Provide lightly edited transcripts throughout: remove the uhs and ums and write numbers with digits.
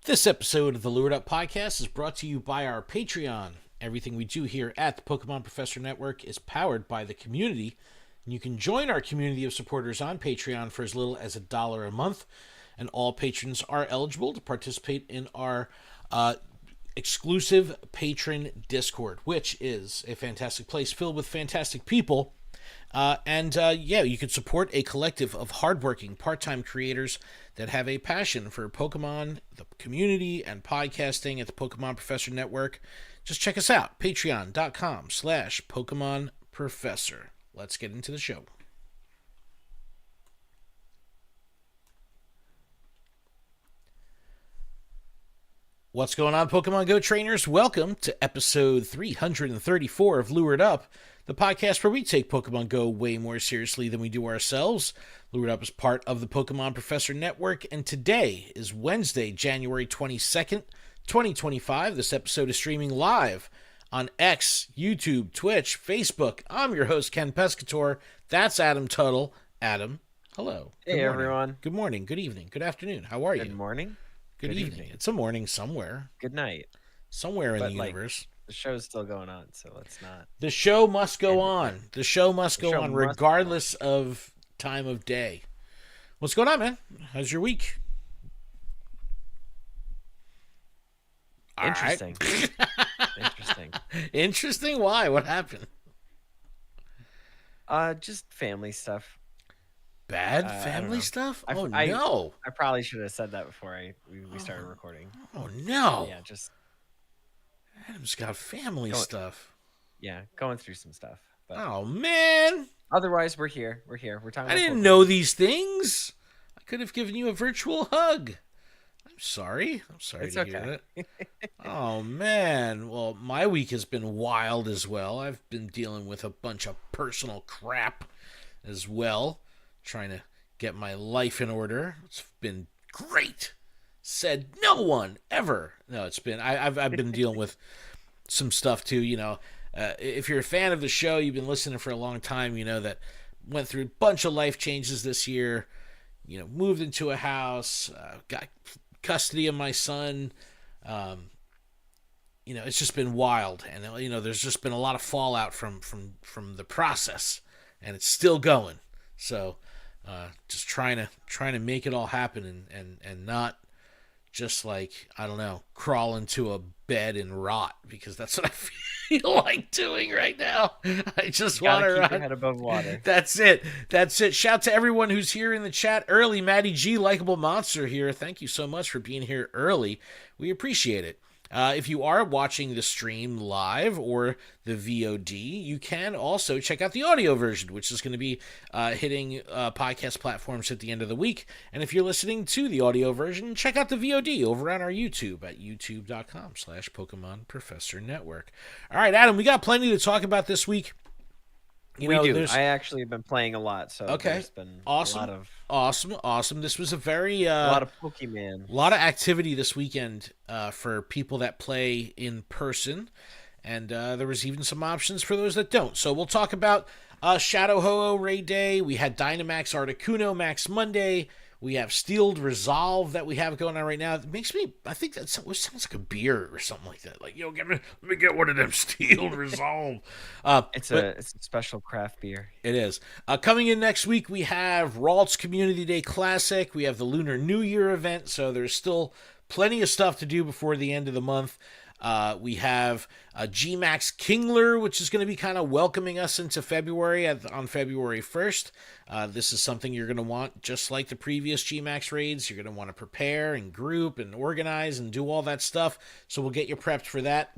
This episode of the Lured podcast is brought to you by our Patreon. Everything we do here at the Pokemon Professor Network is powered by the community. And you can join our community of supporters on Patreon for as little as $1 a month. And all patrons are eligible to participate in our exclusive patron Discord, which is a fantastic place filled with fantastic people. You can support a collective of hardworking part-time creators that have a passion for Pokemon, the community, and podcasting at the Pokemon Professor Network. Just check us out, patreon.com/Pokemon Professor. Let's get into the show. What's going on, Pokemon Go trainers? Welcome to episode 334 of Lured Up, the podcast where we take Pokemon Go way more seriously than we do ourselves. Lured Up is part of the Pokemon Professor Network, and today is Wednesday, January 22nd, 2025. This episode is streaming live on X, YouTube, Twitch, Facebook. I'm your host, Ken Pescator. That's Adam Tuttle. Adam, hello. Hey, everyone. Good morning, good evening, good afternoon. How are you? Good morning. Good evening. It's a morning somewhere. Good night. Somewhere in the universe. The show's still going on, so let's not. The show must go on. The show must go on regardless of time of day. What's going on, man? How's your week? Interesting. Interesting. Interesting? Why? What happened? Just family stuff. Bad family stuff? No. I probably should have said that before we started recording. Oh, no. Yeah, just... Adam's got family stuff. Yeah, going through some stuff. But oh, man. Otherwise, we're here. We're talking I about didn't Pokemon. know these things. I could have given you a virtual hug. I'm sorry It's to okay. hear that. Oh, man. Well, my week has been wild as well. I've been dealing with a bunch of personal crap as well, trying to get my life in order. It's been great. Said no one ever. No, it's been I've been dealing with some stuff too. You know, if you're a fan of the show, you've been listening for a long time. You know that went through a bunch of life changes this year. You know, moved into a house, got custody of my son. You know, it's just been wild, and you know, there's just been a lot of fallout from the process, and it's still going. So, just trying to make it all happen and not just like, I don't know, crawl into a bed and rot, because that's what I feel like doing right now. I just want to keep your head above water. That's it. Shout to everyone who's here in the chat early. Maddie G, Likeable Monster here. Thank you so much for being here early. We appreciate it. If you are watching the stream live or the VOD, you can also check out the audio version, which is going to be hitting podcast platforms at the end of the week. And if you're listening to the audio version, check out the VOD over on our YouTube at youtube.com/Pokemon Professor Network. All right, Adam, we got plenty to talk about this week. We do. I actually have been playing a lot, so there's been awesome. a lot of awesome. This was a lot of Pokemon. A lot of activity this weekend for people that play in person, and there was even some options for those that don't. So we'll talk about Shadow Ho-Oh Raid Day. We had DMAX Articuno Max Monday. We have Steeled Resolve that we have going on right now. It makes me, I think that sounds like a beer or something like that. Like, let me get one of them Steeled Resolve. It's a special craft beer. It is. Coming in next week, we have Ralts Community Day Classic. We have the Lunar New Year Event, so there's still plenty of stuff to do before the end of the month. We have DMAX Kingler, which is going to be kind of welcoming us into February on February 1st. This is something you're going to want, just like the previous DMAX raids. You're going to want to prepare and group and organize and do all that stuff. So we'll get you prepped for that.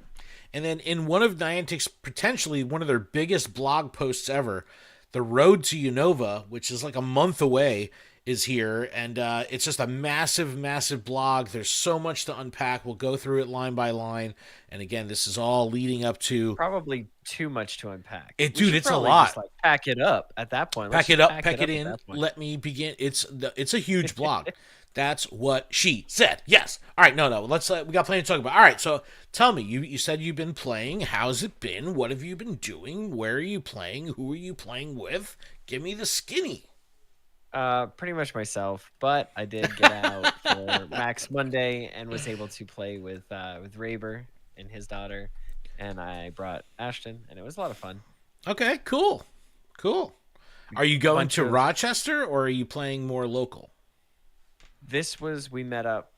And then in one of Niantic's, potentially one of their biggest blog posts ever, the Road to Unova, which is like a month away, is here, and it's just a massive blog. There's so much to unpack. We'll go through it line by line, and again, this is all leading up to probably too much to unpack. Dude, it's a lot. Just, like, pack it up at that point. Pack it up, pack it in. Let me begin. It's a huge blog. That's what she said. Yes. All right. No. Let's. We got plenty to talk about. All right. So tell me. You said you've been playing. How's it been? What have you been doing? Where are you playing? Who are you playing with? Give me the skinny. Pretty much myself, but I did get out for Max Monday and was able to play with Raber and his daughter, and I brought Ashton, and it was a lot of fun. Okay, cool. Are you going to Rochester, or are you playing more local? We met up,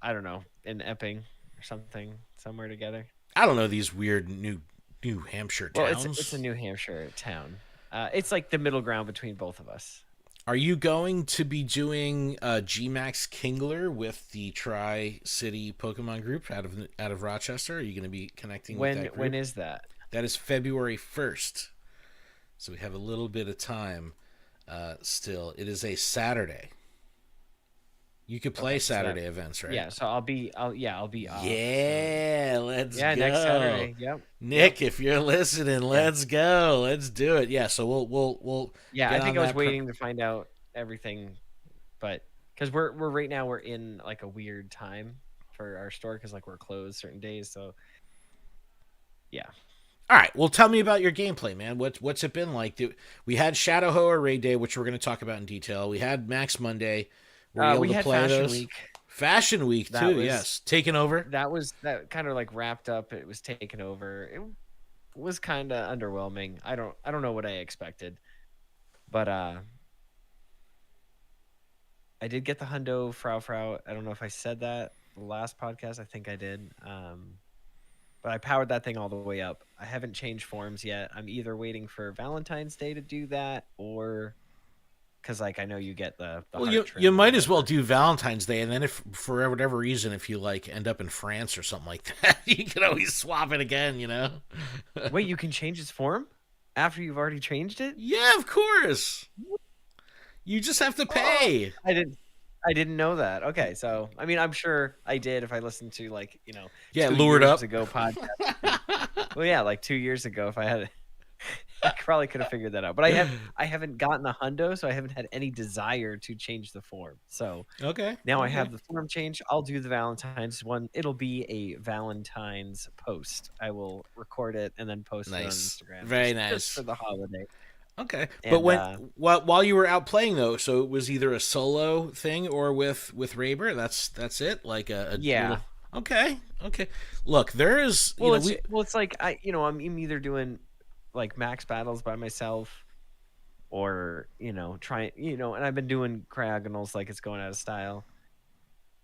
I don't know, in Epping or something, somewhere together. I don't know these weird New Hampshire towns. Well, it's a New Hampshire town. It's like the middle ground between both of us. Are you going to be doing DMAX Kingler with the Tri-City Pokemon group out of Rochester? Are you going to be connecting with that group? When is that? That is February 1st. So we have a little bit of time still. It is a Saturday. You could play Saturday events, right? Yeah, so I'll be off. Yeah, let's go. Next Saturday. Yep. Nick, if you're listening, let's go. Let's do it. Yeah, so we'll Yeah, I think I was waiting to find out everything, but because we're right now we're in like a weird time for our store because like we're closed certain days. So yeah. All right. Well, tell me about your gameplay, man. What's it been like? We had Shadow Hoa Raid Day, which we're going to talk about in detail. We had Max Monday. We had Fashion Week. Fashion Week too. Yes, taken over. That kind of like wrapped up. It was taken over. It was kind of underwhelming. I don't know what I expected, but I did get the hundo Frau. I don't know if I said that the last podcast. I think I did. But I powered that thing all the way up. I haven't changed forms yet. I'm either waiting for Valentine's Day to do that or because like I know you get the well, you might as well do Valentine's Day, and then if for whatever reason if you like end up in France or something like that, you can always swap it again. You know. Wait, you can change its form after you've already changed it? Yeah, of course. You just have to pay. Oh, I didn't know that. Okay, so I mean, I'm sure I did if I listened to like Lured Up ago podcast. Well, yeah, like 2 years ago, if I had it. I probably could have figured that out, but I haven't gotten a hundo, so I haven't had any desire to change the form. So now I have the form change. I'll do the Valentine's one. It'll be a Valentine's post. I will record it and then post it on Instagram. Very nice just for the holiday. Okay, and, but while you were out playing though, so it was either a solo thing or with Raber. That's it. Like a yeah. Little... Okay. Look, there is. It's like I'm either doing like max battles by myself or try and I've been doing cryogonals like it's going out of style.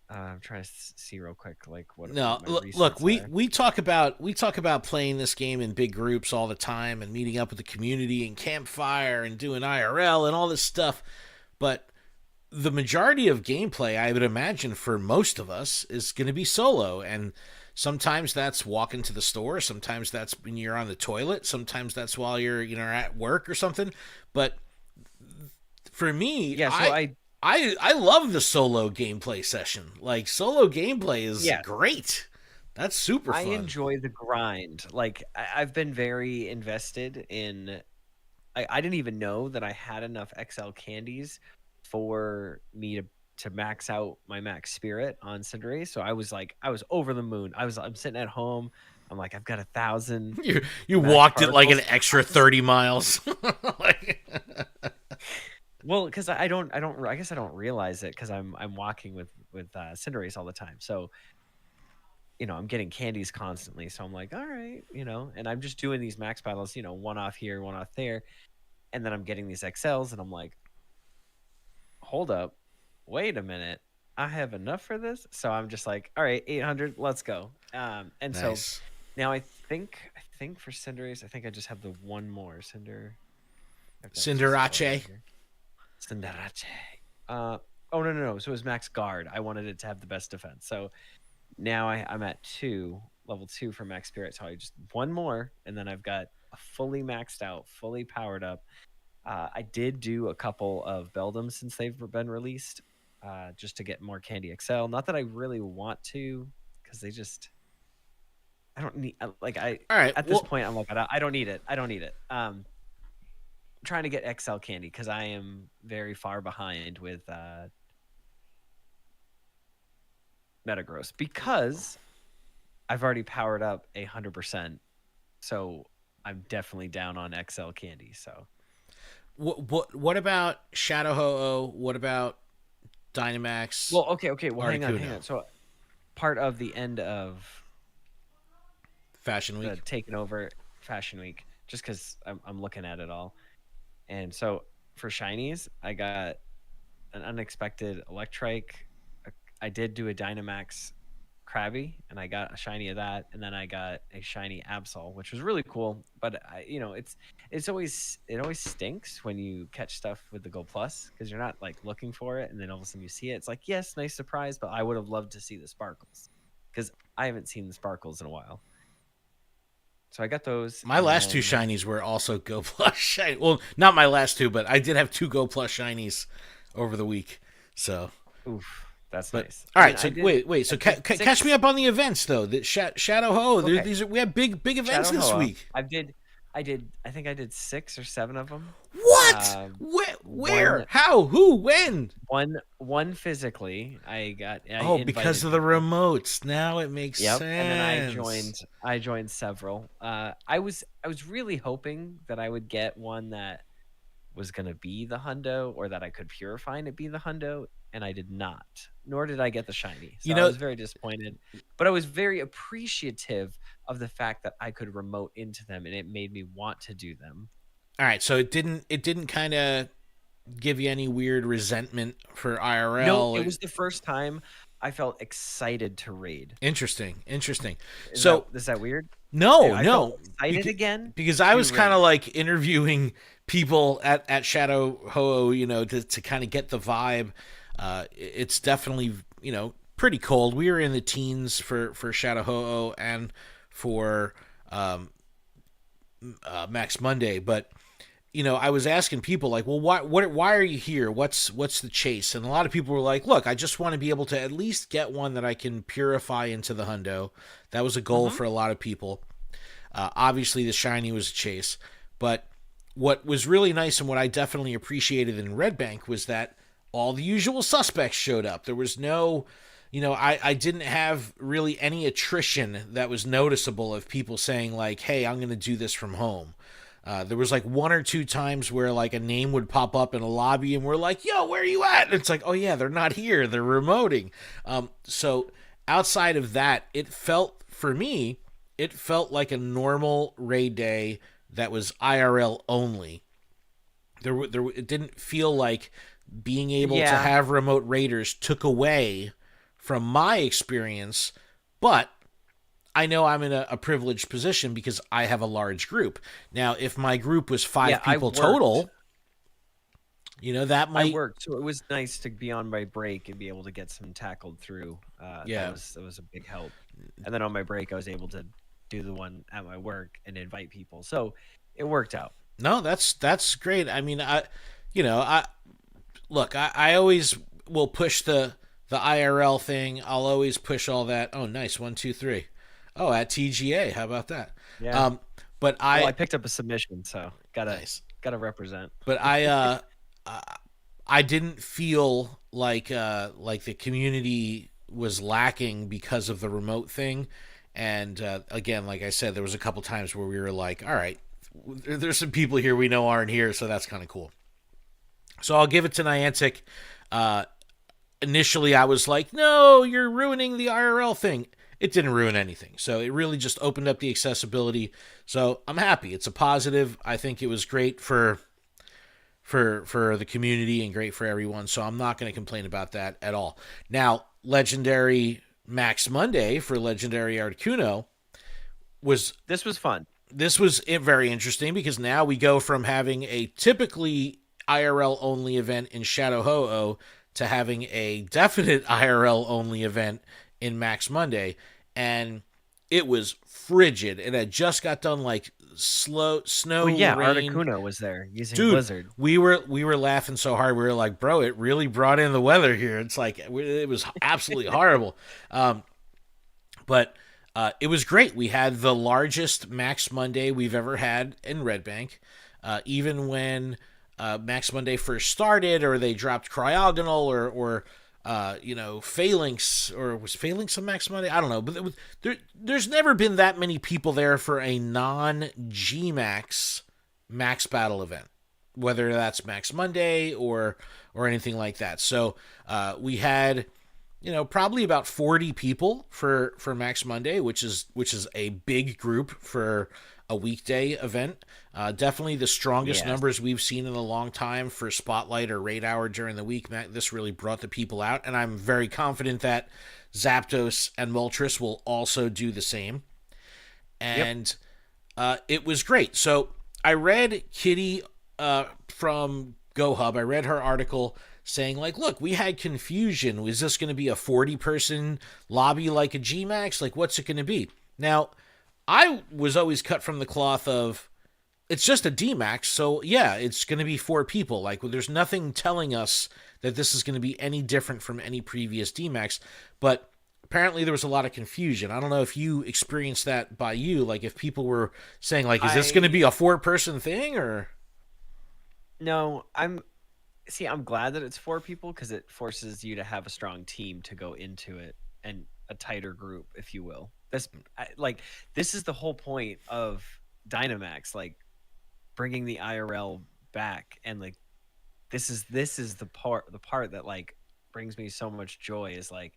I'm trying to see real quick like what look we talk about playing this game in big groups all the time and meeting up with the community and campfire and doing IRL and all this stuff, but the majority of gameplay I would imagine for most of us is going to be solo, and sometimes that's walking to the store. Sometimes that's when you're on the toilet. Sometimes that's while you're, at work or something. But for me, I love the solo gameplay session. Like solo gameplay is great. That's super fun. I enjoy the grind. Like I've been very invested in. I didn't even know that I had enough XL candies for me to max out my max spirit on Cinderace. So I was over the moon. I'm sitting at home. I'm like, I've got 1,000. You walked it like an extra 30 miles. Well, because I guess I don't realize it because I'm walking with Cinderace all the time. So, I'm getting candies constantly. So I'm like, all right, and I'm just doing these max battles, one off here, one off there. And then I'm getting these XLs and I'm like, hold up. Wait a minute, I have enough for this. So I'm just like, all right, 800, let's go. And nice. So now I think for Cinderace, I think I just have the one more Cinderace. Oh no. So it was max guard. I wanted it to have the best defense. So now I'm at level 2 for max spirit. So I just one more, and then I've got a fully maxed out, fully powered up. I did do a couple of Beldums since they've been released. Just to get more Candy XL. Not that I really want to, because I don't need at this point I'm like I don't need it. I'm trying to get XL Candy because I am very far behind with Metagross because I've already powered up 100%. So I'm definitely down on XL Candy. So what about Shadow Ho-Oh? What about Dynamax? Well, okay. Well, hang Articuno? on. So part of the end of Fashion the Week. taking over Fashion Week, just because I'm looking at it all, and so for shinies, I got an unexpected Electrike. I did do a Dynamax Krabby, and I got a shiny of that, and then I got a shiny Absol, which was really cool. But it always stinks when you catch stuff with the Gold Plus because you're not like looking for it, and then all of a sudden you see it. It's like, yes, nice surprise, but I would have loved to see the sparkles because I haven't seen the sparkles in a while. So I got those. My last two shinies were also Go Plus shiny. Well, not my last two, but I did have two Go Plus shinies over the week. So, oof, that's but, nice. All right, so wait. So catch me up on the events though. The Shadow Ho. Okay. We have big events Shadow this Hoa. week. I think I did 6 or 7 of them. What? Where? How? Who? When? One physically. Because of the remotes. Now it makes sense. And then I joined several. I was really hoping that I would get one that was gonna be the hundo, or that I could purify and it be the hundo, and I did not. Nor did I get the shiny. So I was very disappointed. But I was very appreciative of the fact that I could remote into them, and it made me want to do them. All right, so it didn't kind of give you any weird resentment for IRL. No, it was the first time I felt excited to raid. Interesting. Is that weird? No. Felt excited again because I was kind of like interviewing people at Shadow Ho-Oh, to kind of get the vibe. It's definitely pretty cold. We were in the teens for Shadow Ho-Oh and for Max Monday, but I was asking people like, well, why are you here? What's the chase? And a lot of people were like, look, I just want to be able to at least get one that I can purify into the hundo. That was a goal for a lot of people. Obviously the shiny was a chase, but what was really nice and what I definitely appreciated in Red Bank was that all the usual suspects showed up. There was no, I didn't have really any attrition that was noticeable of people saying like, hey, I'm going to do this from home. There was like 1 or 2 times where like a name would pop up in a lobby and we're like, yo, where are you at? And it's like, oh yeah, they're not here. They're remoting. So outside of that, it felt like a normal raid day that was IRL only. It didn't feel like being able to have remote raiders took away from my experience, but I know I'm in a privileged position because I have a large group. Now, if my group was 5 people total, that might... I worked, so it was nice to be on my break and be able to get some tackled through. That was a big help. And then on my break, I was able to do the one at my work and invite people. So it worked out. No, that's great. I mean, I always will push the IRL thing. I'll always push all that. Oh, nice. 1, 2, 3. Oh, at TGA. How about that? Yeah. But I picked up a submission, so gotta represent. But I didn't feel like the community was lacking because of the remote thing. And again, like I said, there was a couple times where we were like, all right, there's some people here we know aren't here, so that's kind of cool. So I'll give it to Niantic. Initially, I was like, no, you're ruining the IRL thing. It didn't ruin anything. So it really just opened up the accessibility. So I'm happy. It's a positive. I think it was great for the community and great for everyone. So I'm not going to complain about that at all. Now, Legendary Max Monday for Legendary Articuno was fun. This was very interesting because now we go from having a typically IRL only event in Shadow Ho-Oh to having a definite IRL only event in Max Monday, and it was frigid. It had just got done like snow. Well, yeah, rain. Articuno was there using Blizzard. We were laughing so hard. We were like, bro, it really brought in the weather here. It's like it was absolutely horrible. But it was great. We had the largest Max Monday we've ever had in Red Bank. Even when Max Monday first started, or they dropped Cryogonal, or Phalanx, or was Phalanx on Max Monday? I don't know, but there's never been that many people there for a non-GMAX Max Battle event. whether that's Max Monday or anything like that. So we had probably about 40 people for Max Monday, which is a big group for a weekday event. Definitely the strongest Yes. numbers we've seen in a long time for Spotlight or Raid Hour during the week. This really brought the people out, and I'm very confident that Zapdos and Moltres will also do the same. And it was great. So I read Kitty from GoHub. I read her article saying, like, look, we had confusion. Is this going to be a 40-person lobby like a GMAX? Like, what's it going to be? Now, I was always cut from the cloth of, it's just a DMAX, so yeah, it's going to be 4 people. Like, there's nothing telling us that this is going to be any different from any previous DMAX, but apparently there was a lot of confusion. I don't know if you experienced that by you, like if people were saying, like, is this going to be a 4-person thing, or? No, I'm glad that it's 4 people because it forces you to have a strong team to go into it and a tighter group, if you will. This is the whole point of Dynamax, like bringing the IRL back, and like this is the part that like brings me so much joy is like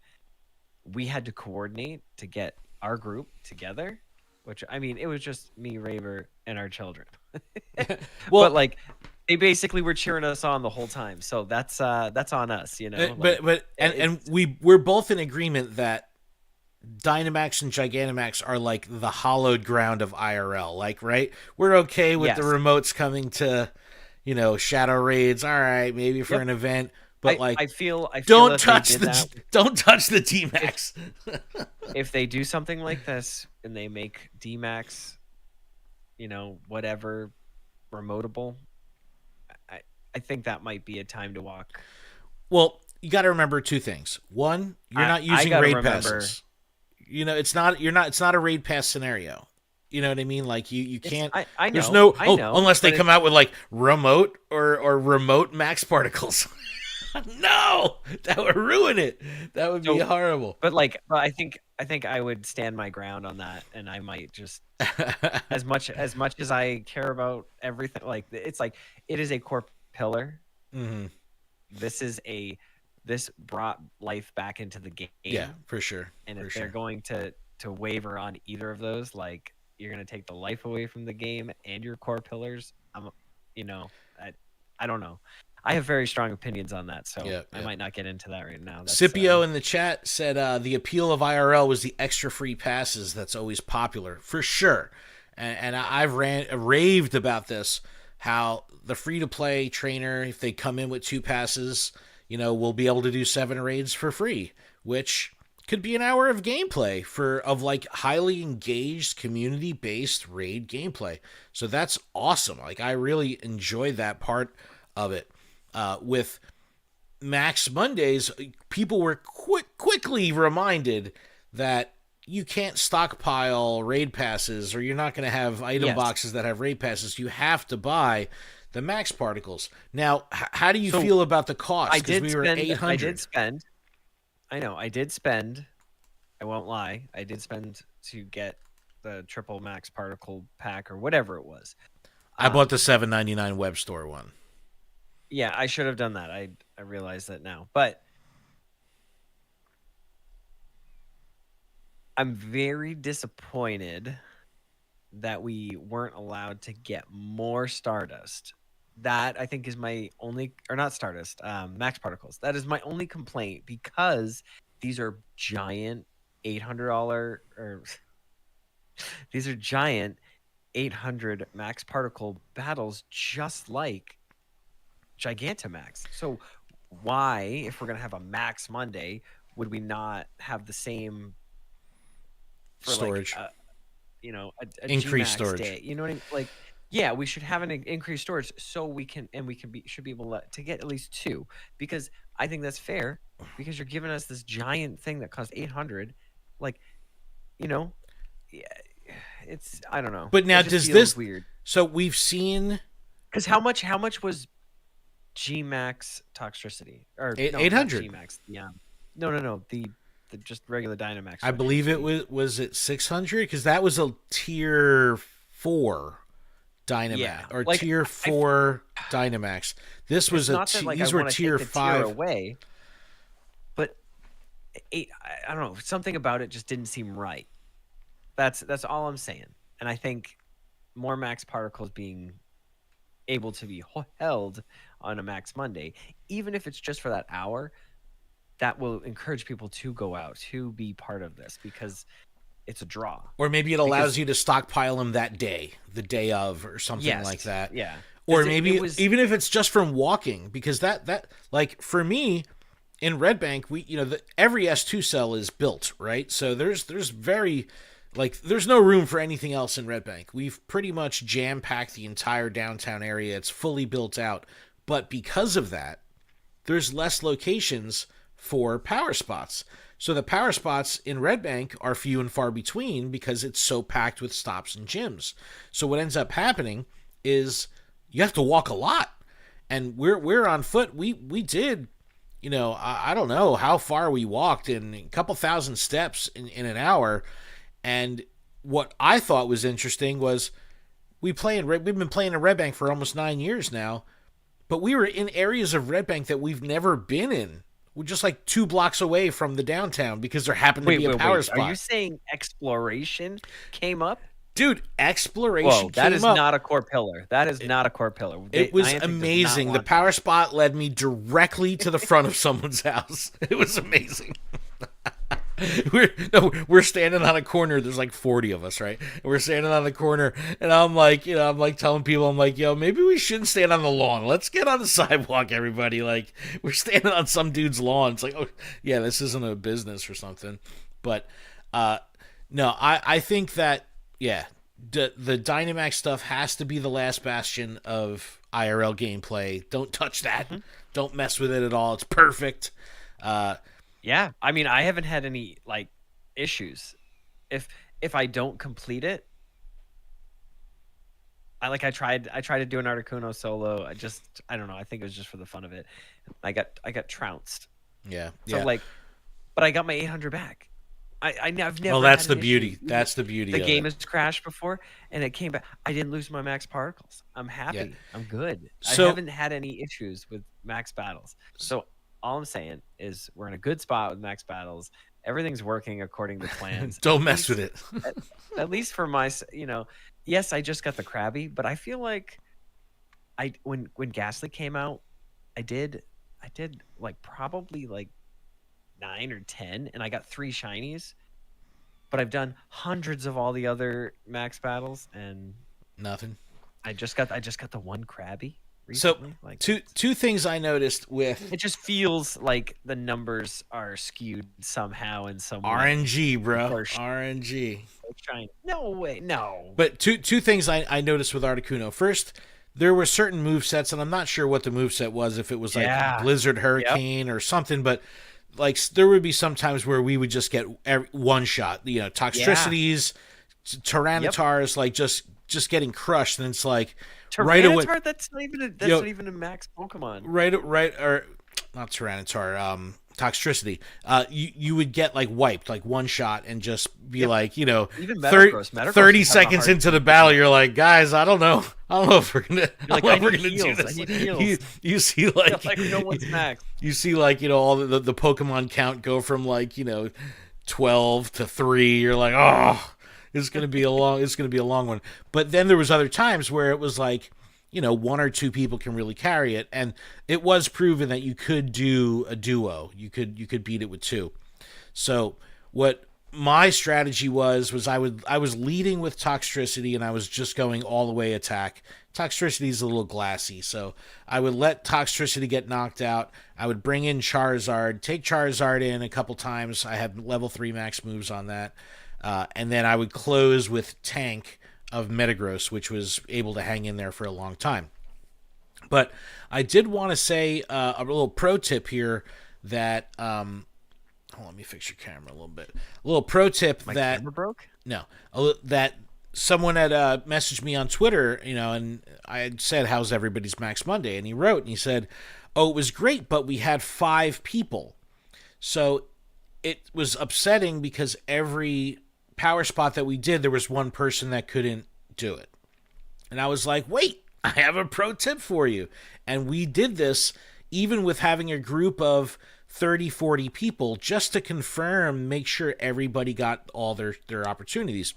we had to coordinate to get our group together, which I mean it was just me, Raver, and our children. Well, but like they basically were cheering us on the whole time, so that's on us, you know. We're both in agreement that Dynamax and Gigantamax are like the hallowed ground of IRL. Like, right? We're okay with the remotes coming to, shadow raids. All right, maybe for an event, but I feel don't touch the DMAX. If they do something like this and they make DMAX, whatever, remotable, I think that might be a time to walk. Well, you got to remember 2 things. One, you're not using raid passes. It's not a raid pass scenario. You know what I mean? Like you can't. I know. There's no. I know, unless they come out with like remote or remote max particles. No, that would ruin it. That would be horrible. But I think I would stand my ground on that, and I might just as much as I care about everything. Like it's like it is a core pillar. Mm-hmm. This brought life back into the game. Yeah, for sure. And if they're going to waver on either of those, like you're going to take the life away from the game and your core pillars. I don't know. I have very strong opinions on that, so I might not get into that right now. Scipio in the chat said the appeal of IRL was the extra free passes that's always popular, for sure. And I've raved about this, how the free-to-play trainer, if they come in with 2 passes, will be able to do 7 raids for free, which could be an hour of gameplay of like highly engaged community-based raid gameplay. So that's awesome. Like I really enjoyed that part of it. With Max Mondays, people were quickly reminded that you can't stockpile raid passes, or you're not going to have item boxes that have raid passes. You have to buy the max particles. Now, how do you feel about the cost? Because we were 800. I did spend. I know. I did spend. I won't lie. I did spend to get the triple max particle pack or whatever it was. I bought the $7.99 web store one. Yeah, I should have done that. I realize that now. But I'm very disappointed that we weren't allowed to get more Stardust. That I think is my only, or not Stardust, Max Particles. That is my only complaint, because these are giant $800 or these are giant 800 Max Particle battles, just like Gigantamax. So why, if we're gonna have a Max Monday, would we not have the same for storage? Like, a increased G-Max storage. Day. You know what I mean? Like, yeah, we should have an increased storage so we should be able to get at least 2, because I think that's fair, because you're giving us this giant thing that costs 800. Like, yeah, it's, I don't know. But now does this weird? So we've seen, because how much was G-Max Toxtricity, or 800? G-Max, yeah. No, the just regular Dynamax. I believe it was it 600, because that was a tier 4 Dynamax Yeah. or Like, tier 4 Dynamax. This was it's not that, like, I these were want to tier take the 5. tier away, but I don't know. Something about it just didn't seem right. That's all I'm saying. And I think more max particles being able to be held on a Max Monday, even if it's just for that hour, that will encourage people to go out to be part of this because it's a draw. Or maybe it allows you to stockpile them that day, the day of, or something like that. Yeah. Or 'Cause maybe it was, even if it's just from walking, because that like for me in Red Bank, we every S2 cell is built, right? So there's very there's no room for anything else in Red Bank. We've pretty much jam-packed the entire downtown area. It's fully built out. But because of that, there's less locations for power spots. So the power spots in Red Bank are few and far between because it's so packed with stops and gyms. So what ends up happening is you have to walk a lot. And we're on foot. We did, I don't know how far we walked, in a couple thousand steps in an hour. And what I thought was interesting was we've been playing in Red Bank for almost 9 years now, but we were in areas of Red Bank that we've never been in. We're just like 2 blocks away from the downtown because there happened to be a power spot. Are you saying exploration came up? Dude, exploration Whoa, that came is up. not a core pillar. That is not a core pillar. It was amazing. The power spot led me directly to the front of someone's house. It was amazing. We're standing on a corner. There's like 40 of us, right? And we're standing on the corner, and I'm like telling people, I'm like, yo, maybe we shouldn't stand on the lawn. Let's get on the sidewalk, everybody. Like, we're standing on some dude's lawn. It's like, oh yeah, this isn't a business or something. But no, I think that the Dynamax stuff has to be the last bastion of IRL gameplay. Don't touch that. Mm-hmm. Don't mess with it at all. It's perfect. Yeah, I mean, I haven't had any issues. If I don't complete it, I tried to do an Articuno solo. I don't know. I think it was just for the fun of it. I got trounced. Yeah. So but I got my 800 back. I've never. Well, that's had the an beauty. issue. That's the beauty. The game has crashed before, and it came back. I didn't lose my max particles. I'm happy. Yeah. I'm good. So, I haven't had any issues with max battles. So all I'm saying is we're in a good spot with max battles. Everything's working according to plans. Don't mess with it. at least for my, yes, I just got the Krabby, but I feel like when Ghastly came out, I did probably 9 or 10, and I got 3 shinies. But I've done hundreds of all the other max battles, and nothing. I just got the one Krabby recently. So two things I noticed with it just feels like the numbers are skewed somehow in some way. RNG, bro. RNG. No way, no. But two things I noticed with Articuno. First, there were certain movesets, and I'm not sure what the moveset was, if it was Blizzard Hurricane or something, but there would be some times where we would just get one shot, Toxtricities, Tyrannitars, just getting crushed, and it's like right away. That's not even a max Pokemon. Right, or not Tyranitar, Toxtricity. You would get wiped, one shot, and just be even Metagross 30 seconds into the battle, you're like, guys, I don't know if we're gonna do this. You see no one's max. You see all the Pokemon count go from 12 to 3. You're like, oh, it's gonna be a long one. But then there was other times where it was 1 or 2 people can really carry it, and it was proven that you could do a duo. You could beat it with 2. So what my strategy was I was leading with Toxtricity, and I was just going all the way attack. Toxtricity is a little glassy, so I would let Toxtricity get knocked out. I would bring in Charizard, take Charizard in a couple times. I had level 3 max moves on that, and then I would close with Tank of Metagross, which was able to hang in there for a long time. But I did want to say a little pro tip here that let me fix your camera a little bit. A little pro tip My that camera broke? No, that someone had messaged me on Twitter, and I had said, "How's everybody's Max Monday?" And he wrote and he said, "Oh, it was great, but we had 5 people." So it was upsetting because every power spot that we did, there was one person that couldn't do it. And I was like, wait, I have a pro tip for you. And we did this even with having a group of 30, 40 people just to confirm, make sure everybody got all their opportunities.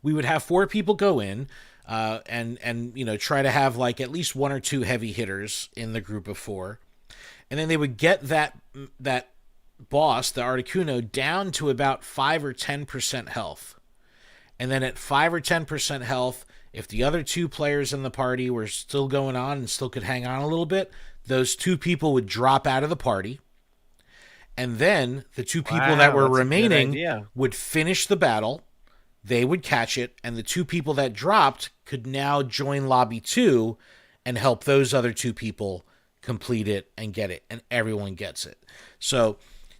We would have 4 people go in, and you know, try to have like at least 1 or 2 heavy hitters in the group of 4, and then they would get that boss, the Articuno, down to about 5 or 10% health, and then at 5 or 10% health, if the other 2 players in the party were still going on and still could hang on a little bit, those 2 people would drop out of the party, and then the 2 people that were remaining would finish the battle. They would catch it, and the 2 people that dropped could now join lobby 2 and help those other 2 people complete it and get it, and everyone gets it. So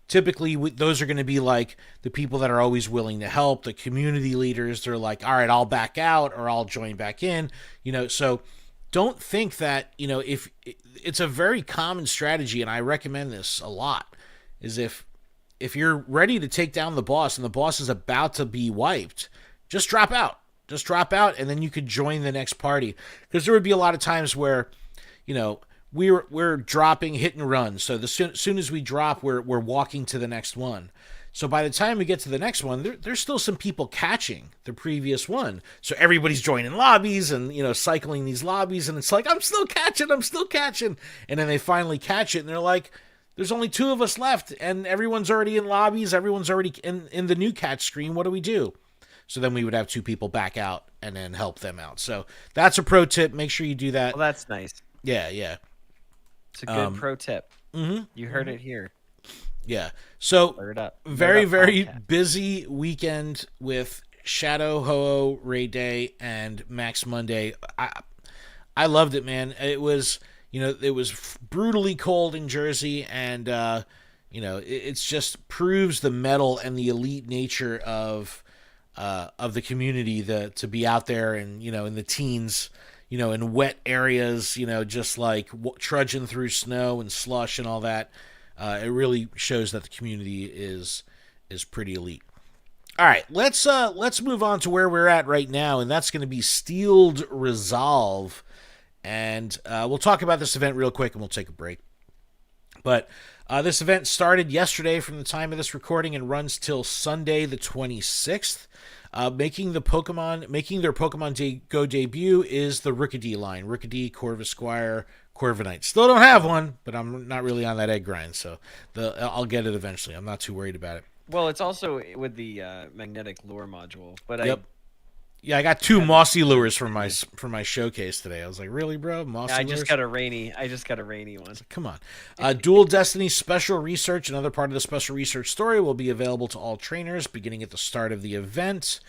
typically those are going to be like the people that are always willing to help, the community leaders. They're like, all right, I'll back out or I'll join back in, you know. So don't think that, you know, if it's a very common strategy, and I recommend this a lot, is if you're ready to take down the boss and the boss is about to be wiped, just drop out. Just drop out, and then you could join the next party. Because there would be a lot of times where, you know, we're dropping hit and run. So soon as we drop, we're walking to the next one. So by the time we get to the next one, there's still some people catching the previous one. So everybody's joining lobbies and, you know, cycling these lobbies, and it's like, I'm still catching. And then they finally catch it, and they're like, there's only 2 of us left, and everyone's already in lobbies. Everyone's already in the new catch screen. What do we do? So then we would have 2 people back out and then help them out. So that's a pro tip. Make sure you do that. Well, that's nice. Yeah. It's a good pro tip. Mm-hmm. You heard it here. Yeah. So very busy weekend with Shadow Ho-Oh Raid Day and Max Monday. I loved it, man. It was, you know, it was brutally cold in Jersey, and you know, it's just proves the metal and the elite nature of the community, to be out there and, you know, in the teens, you know, in wet areas, you know, just like trudging through snow and slush and all that. It really shows that the community is pretty elite. All right, let's move on to where we're at right now, and that's going to be Steeled Resolve. And we'll talk about this event real quick, and we'll take a break. But this event started yesterday from the time of this recording and runs till Sunday the 26th. Making their Pokemon Go debut is the Rookidee line. Rookidee, Corvisquire, Corviknight. Still don't have one, but I'm not really on that egg grind, so I'll get it eventually. I'm not too worried about it. Well, it's also with the magnetic lure module. But yep. I got 2 mossy lures for my showcase today. I was like, really, bro? Mossy lures? I just got a rainy one. Come on. Dual Destiny Special Research, another part of the Special Research story, will be available to all trainers beginning at the start of the event.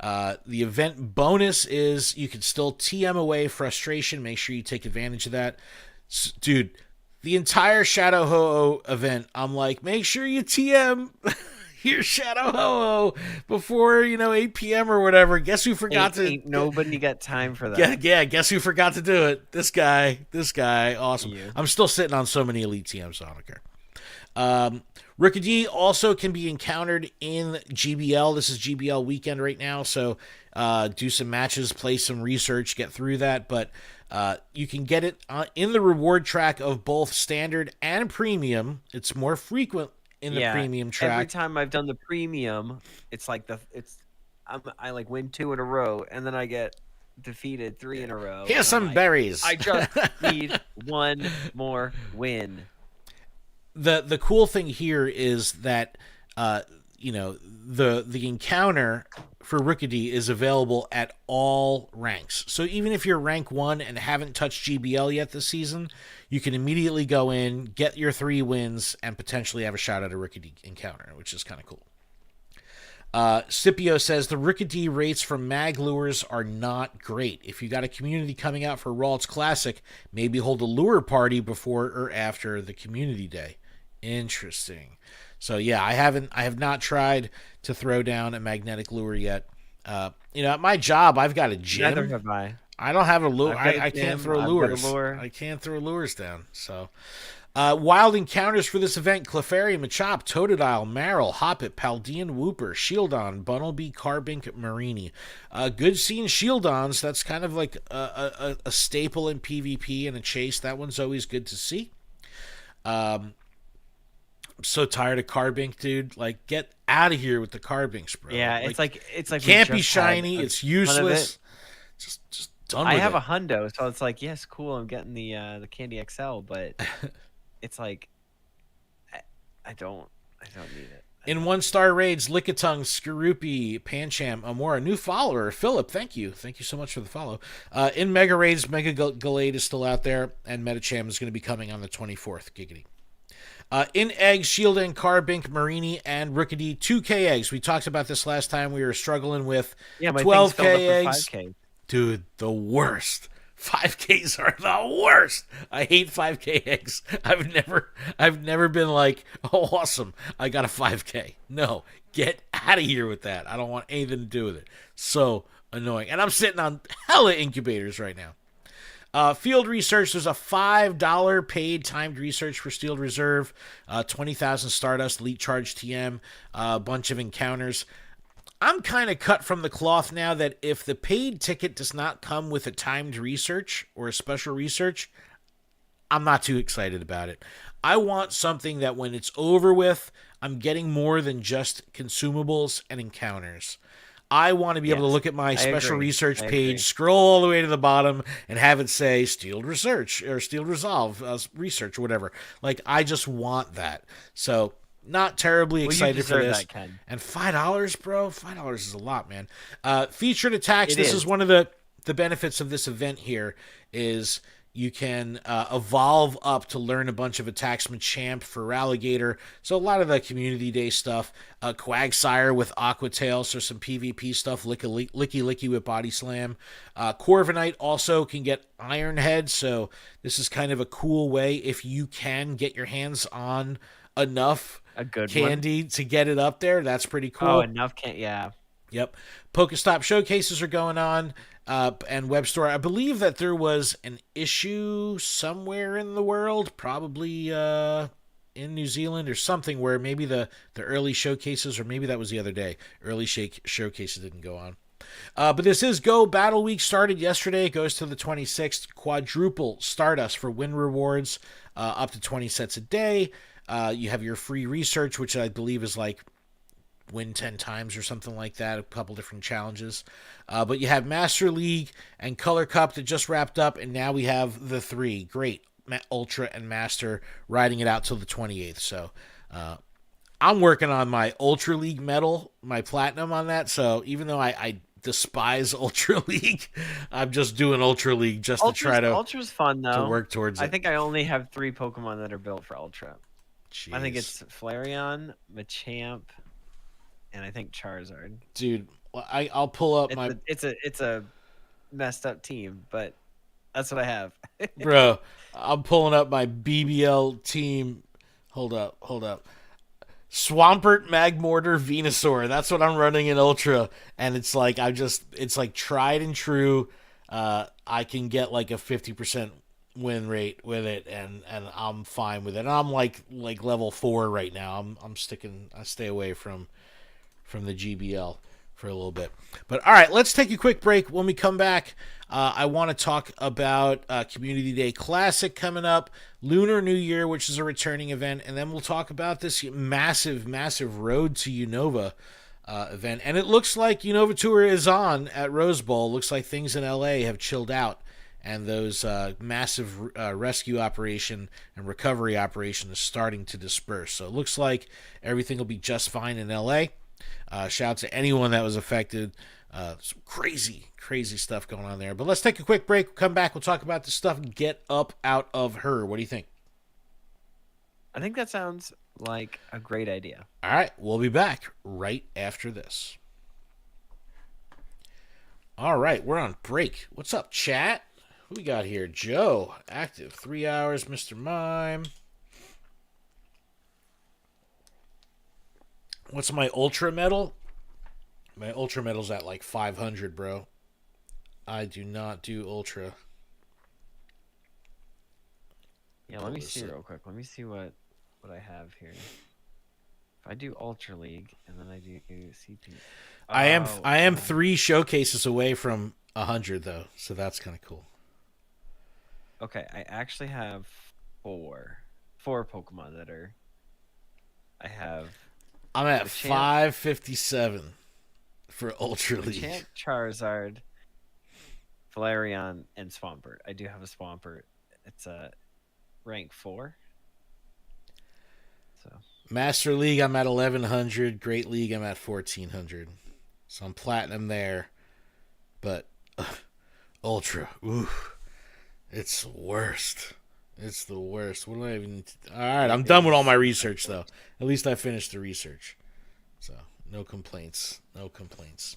The event bonus is you can still TM away frustration. Make sure you take advantage of that. Dude, the entire Shadow Ho-Oh event, I'm like, make sure you TM your Shadow Ho-Oh before, 8 p.m. or whatever. Guess who forgot to... Ain't nobody got time for that. Yeah, guess who forgot to do it? This guy. Awesome. You. I'm still sitting on so many Elite TMs, so I don't care. Rookidee also can be encountered in GBL. This is GBL weekend right now, so do some matches, play some research, get through that. But you can get it in the reward track of both standard and premium. It's more frequent in the premium track. Every time I've done the premium, it's like I like win 2 in a row, and then I get defeated 3 in a row. Here's some berries. I just need one more win. The cool thing here is that the encounter for Rookidee is available at all ranks. So even if you're rank 1 and haven't touched GBL yet this season, you can immediately go in, get your 3 wins, and potentially have a shot at a Rookidee encounter, which is kind of cool. Scipio says the Rookidee rates from mag lures are not great. If you got a community coming out for Ralts Classic, maybe hold a lure party before or after the community day. Interesting. So yeah, I have not tried to throw down a magnetic lure yet. At my job, I've got a gym. Neither have I. I don't have a lure. I can't throw lures. I can't throw lures down. So, Wild encounters for this event: Clefairy, Machop, Totodile, Marill, Hoppip, Paldean, Wooper, Shieldon, Bunnelby, Carbink, Marini. Good seeing Shieldons. That's kind of like a staple in PvP and a chase. That one's always good to see. I'm so tired of Carbink, dude. Like, get out of here with the Carbinks, bro. Yeah, it's like can't be shiny. It's useless. Just done with it. I have a hundo, so it's like, yes, cool. I'm getting the Candy XL, but it's like I don't need it. In 1-star raids: Lickitung, Skorupi, Pancham, Amora. New follower, Philip. Thank you so much for the follow. In mega raids, Mega Gallade is still out there, and Metacham is going to be coming on the 24th. Giggity. In eggs: Shieldon, Carbink, Marini, and Rookity. 2K eggs. We talked about this last time. We were struggling with 12K eggs. 5K. Dude, the worst. 5Ks are the worst. I hate 5K eggs. I've never been like, oh, awesome, I got a 5K. No, get out of here with that. I don't want anything to do with it. So annoying. And I'm sitting on hella incubators right now. Field research: there's a $5 paid timed research for Steeled Reserve, 20,000 Stardust, Elite Charge TM, a bunch of encounters. I'm kind of cut from the cloth now that if the paid ticket does not come with a timed research or a special research, I'm not too excited about it. I want something that when it's over with, I'm getting more than just consumables and encounters. I want to be able to look at my special research page, scroll all the way to the bottom, and have it say Steeled Research or Steeled Resolve Research or whatever. Like, I just want that. So, not terribly excited for this. That, Ken. And $5, bro? $5 is a lot, man. Featured attacks. This is one of the benefits of this event here is you can evolve up to learn a bunch of attacks. Machamp for Ralligator. So a lot of the Community Day stuff. Quagsire with Aqua Tail. So some PvP stuff. Licky with Body Slam. Corviknight also can get Iron Head. So this is kind of a cool way if you can get your hands on enough candy to get it up there. That's pretty cool. Oh, enough can't. Yeah. Yep. Pokestop showcases are going on, and web store. I believe that there was an issue somewhere in the world, probably in New Zealand or something, where maybe the early showcases, or maybe that was the other day, early showcases didn't go on. But this is Go Battle Week. Started yesterday. It goes to the 26th. Quadruple Stardust for win rewards, up to 20 sets a day. You have your free research, which I believe is like win 10 times or something like that, a couple different challenges. But you have Master League and Color Cup that just wrapped up, and now we have the three. Great. Ultra and Master riding it out till the 28th. So I'm working on my Ultra League medal, my Platinum on that. So even though I despise Ultra League, I'm just doing Ultra League just to try to... Ultra's fun, though. To work towards it. I think I only have 3 Pokemon that are built for Ultra. Jeez. I think it's Flareon, Machamp, and I think Charizard. Dude, I'll pull up it's a messed up team, but that's what I have. Bro, I'm pulling up my BBL team. Hold up. Swampert, Magmortar, Venusaur. That's what I'm running in Ultra, and it's like it's like tried and true. I can get like a 50% win rate with it, and I'm fine with it. And I'm like level 4 right now. I stay away from the GBL for a little bit. But all right, let's take a quick break. When we come back, I want to talk about Community Day Classic coming up, Lunar New Year, which is a returning event, and then we'll talk about this massive Road to Unova event. And it looks like Unova Tour is on at Rose Bowl. Looks like things in LA have chilled out, and those massive rescue operation and recovery operation is starting to disperse. So it looks like everything will be just fine in LA. Shout out to anyone that was affected. Some crazy stuff going on there. But let's take a quick break. We'll come back. We'll talk about the stuff and get up out of her. What do you think? I think that sounds like a great idea. All right. We'll be back right after this. All right. We're on break. What's up, chat? Who we got here? Joe. Active. 3 hours. Mr. Mime. What's my Ultra Medal? My Ultra Medal's at like 500, bro. I do not do Ultra. Yeah, let me see real quick. Let me see what I have here. If I do Ultra League and then I do CP. I am Oh. 3 showcases away from 100 though, so that's kind of cool. Okay, I actually have four Pokemon that are. I have. I'm at Machamp, 557 for Ultra League. Machamp, Charizard, Flareon, and Swampert. I do have a Swampert. It's a rank 4. So Master League, I'm at 1100. Great League, I'm at 1400. So I'm platinum there, but Ultra, ooh, it's the worst. It's the worst. What do I even? All right, I'm done with all my research though. At least I finished the research, so no complaints. No complaints.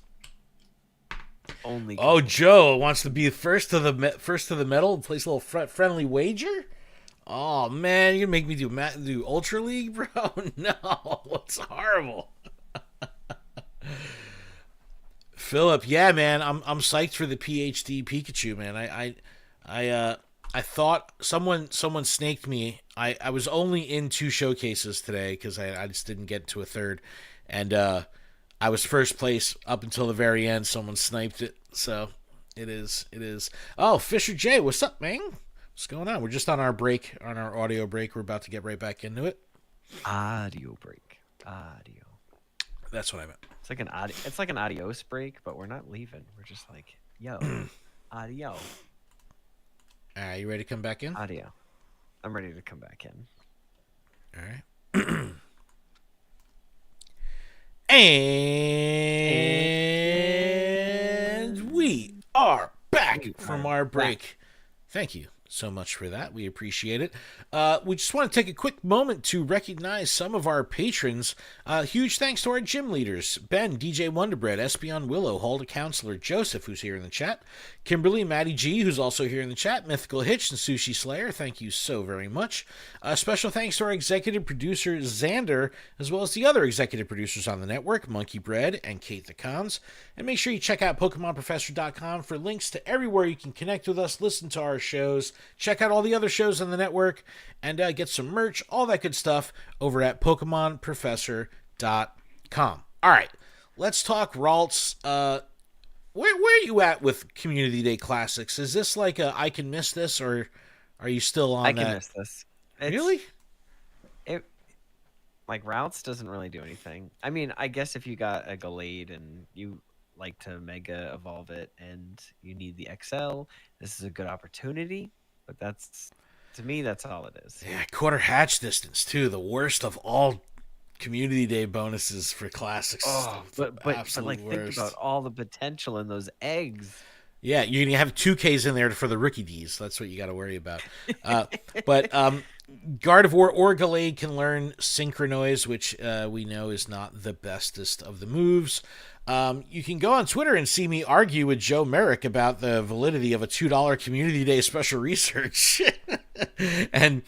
only. Oh, Joe wants to be first to the medal and place a little friendly wager. Oh man, you're gonna make me do Ultra League, bro? No, it's horrible. Philip, yeah, man, I'm psyched for the PhD Pikachu, man. I thought someone snaked me. I was only in 2 showcases today because I just didn't get to a third, and I was first place up until the very end. Someone sniped it, so it is. Oh, Fisher J, what's up, man? What's going on? We're just on our break, on our audio break. We're about to get right back into it. Audio break. Audio. That's what I meant. It's like an adios break, but we're not leaving. We're just like, yo, audio. You ready to come back in? Audio. I'm ready to come back in. All right. And we are back from our break. Thank you so much for that. We appreciate it. We just want to take a quick moment to recognize some of our patrons. Huge thanks to our gym leaders, Ben, DJ Wonderbread, Espion Willow, Halda Counselor, Joseph, who's here in the chat, Kimberly, Maddie G, who's also here in the chat, Mythical Hitch, and Sushi Slayer. Thank you so very much. Special thanks to our executive producer, Xander, as well as the other executive producers on the network, Monkey Bread and Kate the Cons. And make sure you check out PokemonProfessor.com for links to everywhere you can connect with us, listen to our shows, check out all the other shows on the network, and get some merch, all that good stuff over at PokemonProfessor.com. All right, let's talk Ralts. Where are you at with Community Day Classics? Is this like I can miss this, or are you still on that? I can miss this. Really? Like, Ralts doesn't really do anything. I mean, I guess if you got a Gallade and you like to Mega Evolve it and you need the XL, this is a good opportunity. But to me, that's all it is. Yeah, quarter hatch distance, too. The worst of all Community Day bonuses for Classics. Oh, but like, think about all the potential in those eggs. Yeah, you're going to have 2Ks in there for the rookie Ds. That's what you got to worry about. But Gardevoir or Gallade can learn Synchronoise, which we know is not the bestest of the moves. You can go on Twitter and see me argue with Joe Merrick about the validity of a $2 Community Day special research. And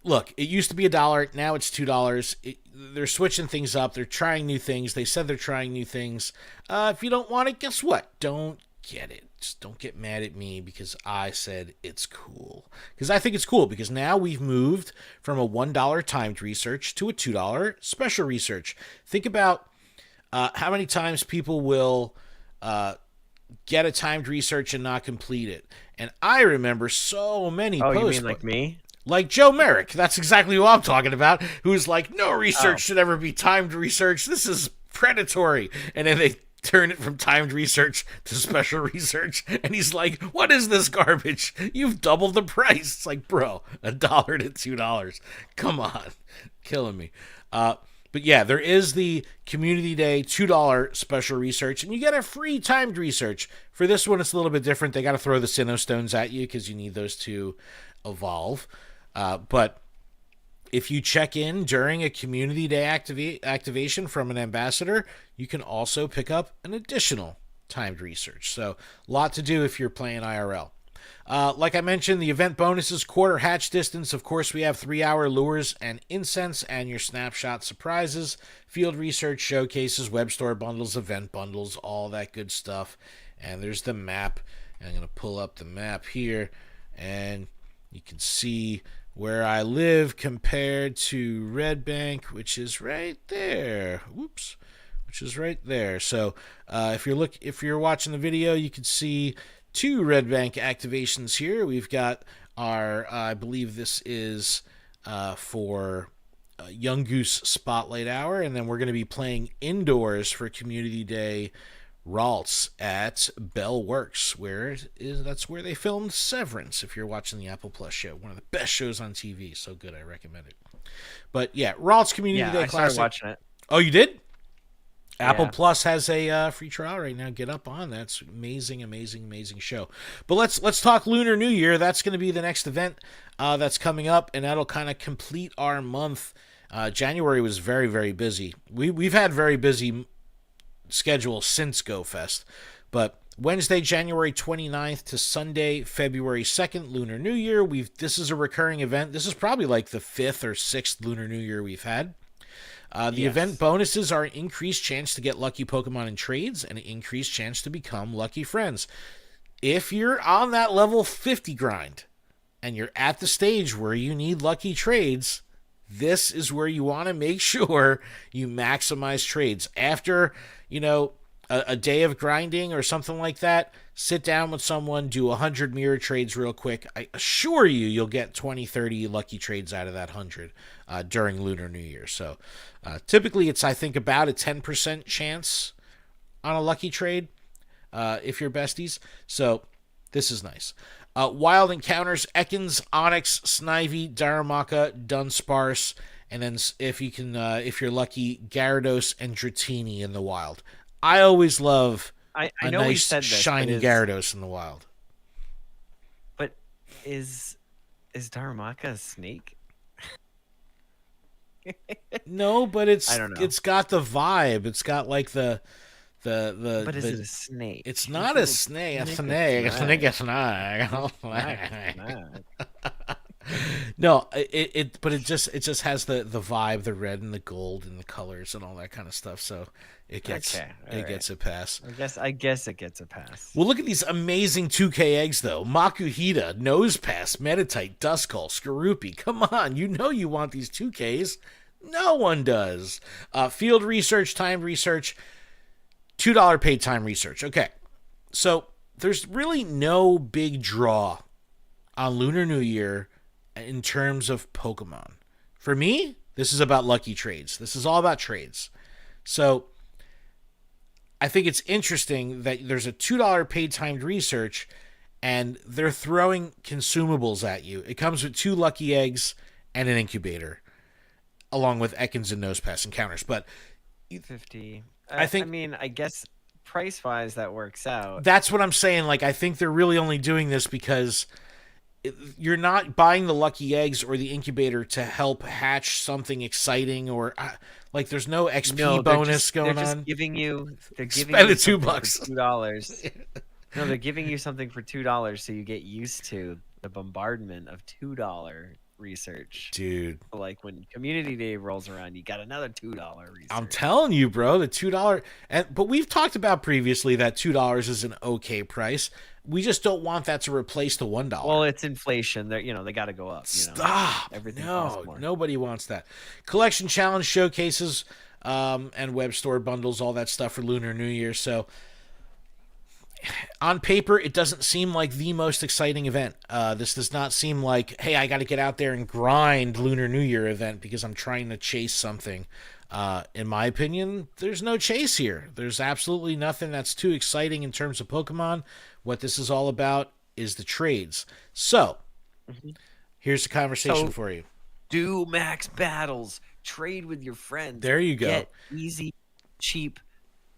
look, it used to be $1. Now it's $2. They're switching things up. They're trying new things. They said they're trying new things. If you don't want it, guess what? Don't get it. Just don't get mad at me because I said it's cool. Because I think it's cool because now we've moved from a $1 timed research to a $2 special research. Think about how many times people will get a timed research and not complete it. And I remember so many posts. Oh, you mean like me? Like Joe Merrick. That's exactly who I'm talking about. Who's like, no research should ever be timed research. This is predatory. And then they turn it from timed research to special research. And he's like, what is this garbage? You've doubled the price. It's like, bro, $1 to $2. Come on. Killing me. But yeah, there is the Community Day $2 special research, and you get a free timed research. For this one, it's a little bit different. They got to throw the Sinnoh Stones at you because you need those to evolve. But if you check in during a Community Day activation from an ambassador, you can also pick up an additional timed research. So a lot to do if you're playing IRL. Like I mentioned, the event bonuses, quarter hatch distance. Of course, we have 3-hour lures and incense and your snapshot surprises, field research, showcases, web store bundles, event bundles, all that good stuff. And there's the map. I'm going to pull up the map here, and you can see where I live compared to Red Bank, which is right there. Whoops. Which is right there. So if you're watching the video, you can see 2 Red Bank activations here. We've got our, I believe this is for Young Goose Spotlight Hour, and then we're going to be playing indoors for Community Day Ralts at Bell Works, that's where they filmed Severance. If you're watching the Apple Plus show, one of the best shows on TV, so good, I recommend it. But yeah, Ralts Community Day Classic. I started watching it. Oh, you did? Apple Yeah. Plus has a free trial right now. Get up on that's amazing show. But let's talk Lunar New Year. That's going to be the next event that's coming up, and that'll kind of complete our month. January was very, very busy. We've had very busy schedule since GoFest, but Wednesday, January 29th to Sunday, February 2nd, Lunar New Year. This is a recurring event. This is probably like the 5th or 6th Lunar New Year we've had. The event bonuses are an increased chance to get lucky Pokemon in trades and an increased chance to become lucky friends. If you're on that level 50 grind and you're at the stage where you need lucky trades, this is where you want to make sure you maximize trades. After, a day of grinding or something like that, sit down with someone, do 100 mirror trades real quick. I assure you'll get 20, 30 lucky trades out of that 100 during Lunar New Year. So typically it's, I think, about a 10% chance on a lucky trade if you're besties. So this is nice. Wild encounters: Ekans, Onyx, Snivy, Darumaka, Dunsparce, and then if you're lucky, Gyarados and Dratini in the wild. I always love I a know we nice said this, shiny Gyarados in the wild. But is Darumaka a snake? No, but I don't know. it's got the vibe. It's got like the But is it a snake? It's not a snake. A snake. A snake. A snake. No, but it just has the vibe, the red and the gold and the colors and all that kind of stuff. So it gets gets a pass. I guess it gets a pass. Well, look at these amazing 2K eggs though. Makuhita, Nosepass, Meditite, Duskull, Skorupi. Come on, you want these 2Ks. No one does. Field research, timed research, $2 paid time research. Okay, so there's really no big draw on Lunar New Year in terms of Pokemon. For me, this is about lucky trades. This is all about trades. So I think it's interesting that there's a $2 paid timed research and they're throwing consumables at you. It comes with 2 lucky eggs and an incubator, along with Ekans and Nosepass encounters. But 50. I guess price-wise that works out. That's what I'm saying. Like, I think they're really only doing this because you're not buying the lucky eggs or the incubator to help hatch something exciting or like there's no XP bonus going on. They're giving you spend $2. $2. No, they're giving you something for $2 so you get used to the bombardment of $2 research. Dude, like when Community Day rolls around, you got another $2 research. I'm telling you, bro, the $2 but we've talked about previously that $2 is an okay price. We just don't want that to replace the $1. Well, it's inflation. They got to go up. Stop. Everything costs more. Nobody wants that. Collection challenge showcases and web store bundles, all that stuff for Lunar New Year. So on paper, it doesn't seem like the most exciting event. This does not seem like, hey, I got to get out there and grind Lunar New Year event because I'm trying to chase something. In my opinion, there's no chase here. There's absolutely nothing that's too exciting in terms of Pokemon. What this is all about is the trades. So, here's the conversation for you. Do max battles. Trade with your friends. There you go. Get easy, cheap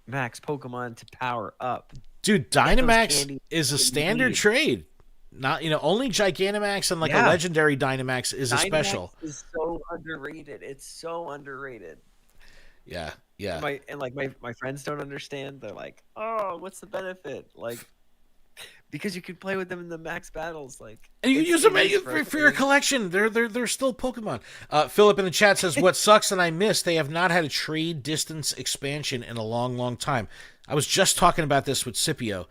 max Pokemon to power up. Dude, Dynamax is a standard trade. Not, only Gigantamax and like a legendary Dynamax is a special. Dynamax is so underrated. It's so underrated. Yeah. My friends don't understand. They're like, "Oh, what's the benefit?" Like, because you can play with them in the max battles, like, and you can use them for your collection. They're still Pokemon. Philip in the chat says, "What sucks and I missed, they have not had a trade distance expansion in a long, long time." I was just talking about this with Scipio.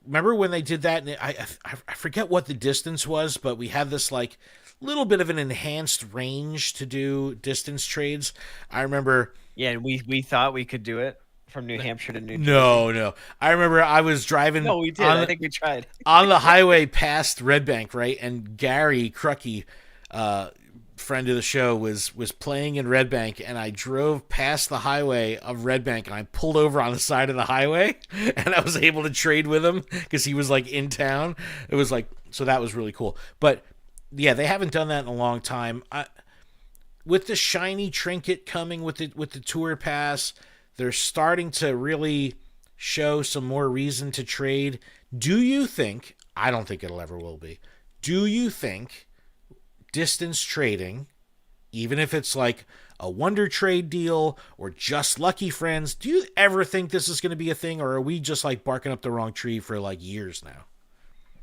Remember when they did that? And I forget what the distance was, but we had this like little bit of an enhanced range to do distance trades. I remember. Yeah, and we thought we could do it from New Hampshire to New Jersey. No. I remember I was driving. No, we did. I think we tried. On the highway past Red Bank, right? And Gary Crucky, friend of the show, was playing in Red Bank, and I drove past the highway of Red Bank, and I pulled over on the side of the highway, and I was able to trade with him because he was like in town. It was like, so that was really cool. But yeah, they haven't done that in a long time. With the shiny trinket coming with the tour pass, they're starting to really show some more reason to trade. Do you think, I don't think it'll ever will be, do you think distance trading, even if it's like a wonder trade deal or just lucky friends, do you ever think this is going to be a thing, or are we just like barking up the wrong tree for like years now?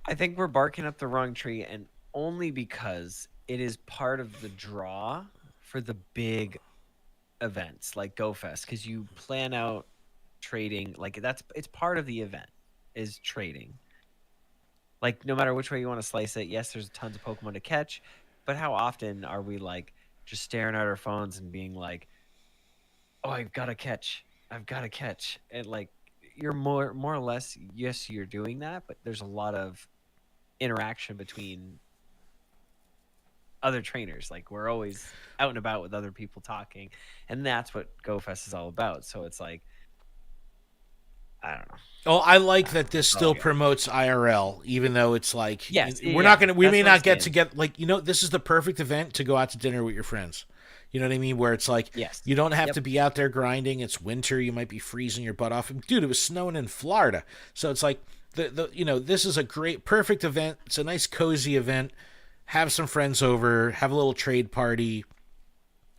I think we're barking up the wrong tree, and only because it is part of the draw for the big events like GoFest, because you plan out trading, like it's part of the event is trading. Like no matter which way you want to slice it, yes, there's tons of Pokemon to catch, but how often are we like just staring at our phones and being like, oh, I've got to catch, and like you're more or less, yes, you're doing that, but there's a lot of interaction between other trainers. Like we're always out and about with other people talking, and that's what GoFest is all about. So it's like, I don't know. Oh, I like that this still promotes IRL, even though it's like, yes, we're not gonna, we may not get to get like, this is the perfect event to go out to dinner with your friends. You know what I mean? Where it's like, yes, you don't have to be out there grinding. It's winter. You might be freezing your butt off. Dude, it was snowing in Florida, so it's like this is a great, perfect event. It's a nice, cozy event. Have some friends over, have a little trade party.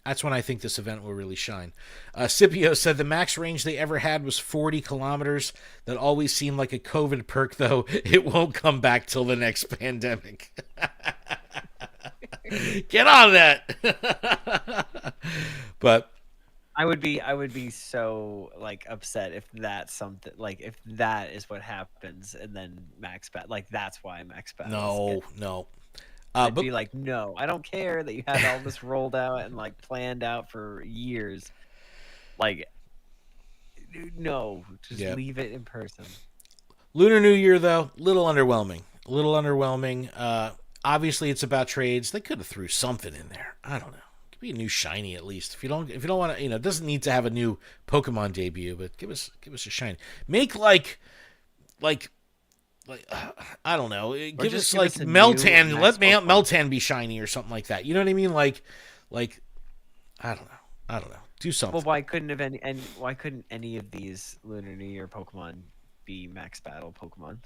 That's when I think this event will really shine. Scipio said the max range they ever had was 40 kilometers. That always seemed like a COVID perk, though. It won't come back till the next pandemic. Get on that. But I would be so like upset if that's something, like if that is what happens and then max bat, like that's why max bat. No. I'd be like, no, I don't care that you had all this rolled out and like planned out for years. Like, no, just leave it in person. Lunar New Year, though, little underwhelming. Obviously, it's about trades. They could have threw something in there. I don't know. It could be a new shiny at least. If you don't want to, it doesn't need to have a new Pokemon debut, but give us a shiny. Make like. I don't know. Give us like Meltan. Let Meltan be shiny or something like that. You know what I mean? Like I don't know. Do something. Well, why couldn't any of these Lunar New Year Pokemon be max battle Pokemon?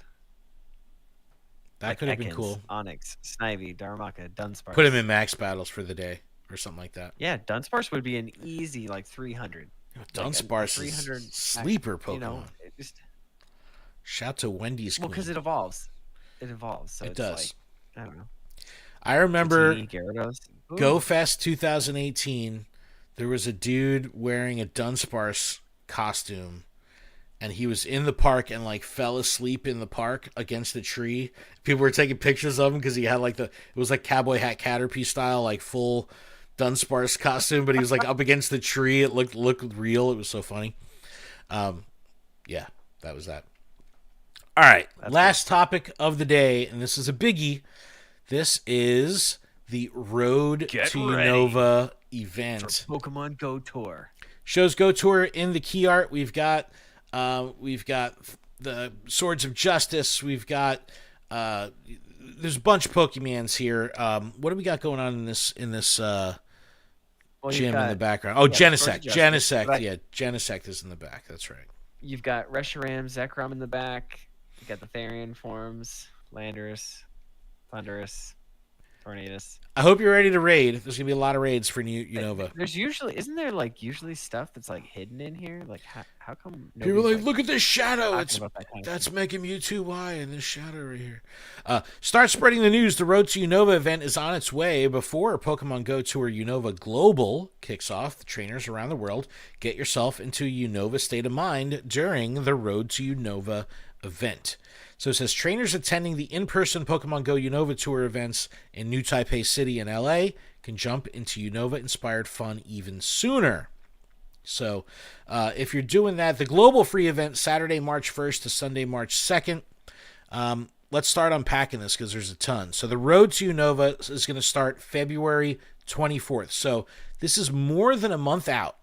That like could have been cool. Onix, Snivy, Darumaka, Dunsparce. Put him in max battles for the day or something like that. Yeah, Dunsparce would be an easy like 300. Dunsparce like 300 is sleeper Pokemon. Shout to Wendy's. Well, because it evolves. So it does. Like, I don't know. I remember GoFest 2018. There was a dude wearing a Dunsparce costume, and he was in the park and like fell asleep in the park against the tree. People were taking pictures of him because he had like it was like Cowboy Hat Caterpie style, like full Dunsparce costume, but he was like up against the tree. It looked real. It was so funny. Yeah, that was that. All right, last topic of the day, and this is a biggie. This is the Road to Unova event. For Pokemon Go Tour. Shows Go Tour in the key art. We've got the Swords of Justice. We've got there's a bunch of Pokemons here. What do we got going on in this gym in the background? Oh, Genesect. Yeah, Genesect is in the back. That's right. You've got Reshiram, Zekrom in the back. You got the Therian forms, Landorus, Thundurus, Tornadus. I hope you're ready to raid. There's gonna be a lot of raids for Unova. There's isn't there like usually stuff that's like hidden in here? Like how come people are like, look at this shadow? That's Mega Mewtwo Y and this shadow right here. Start spreading the news. The Road to Unova event is on its way. Before Pokemon Go Tour Unova Global kicks off, the trainers around the world get yourself into Unova state of mind during the Road to Unova event. So it says trainers attending the in-person Pokemon Go Unova Tour events in New Taipei City and LA can jump into Unova-inspired fun even sooner. So if you're doing that, the global free event, Saturday, March 1st to Sunday, March 2nd. Let's start unpacking this because there's a ton. So the road to Unova is going to start February 24th. So this is more than a month out.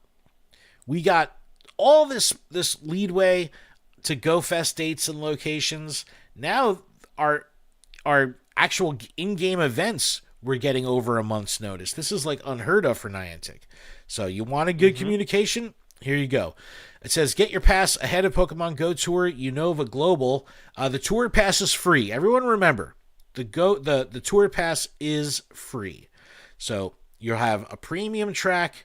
We got all this leadway to Go Fest dates and locations. Now our actual in-game events, we're getting over a month's notice. This is like unheard of for Niantic. So you want a good communication? Here you go. It says, get your pass ahead of Pokemon Go Tour Unova Global. The tour pass is free. Everyone remember, the tour pass is free. So you'll have a premium track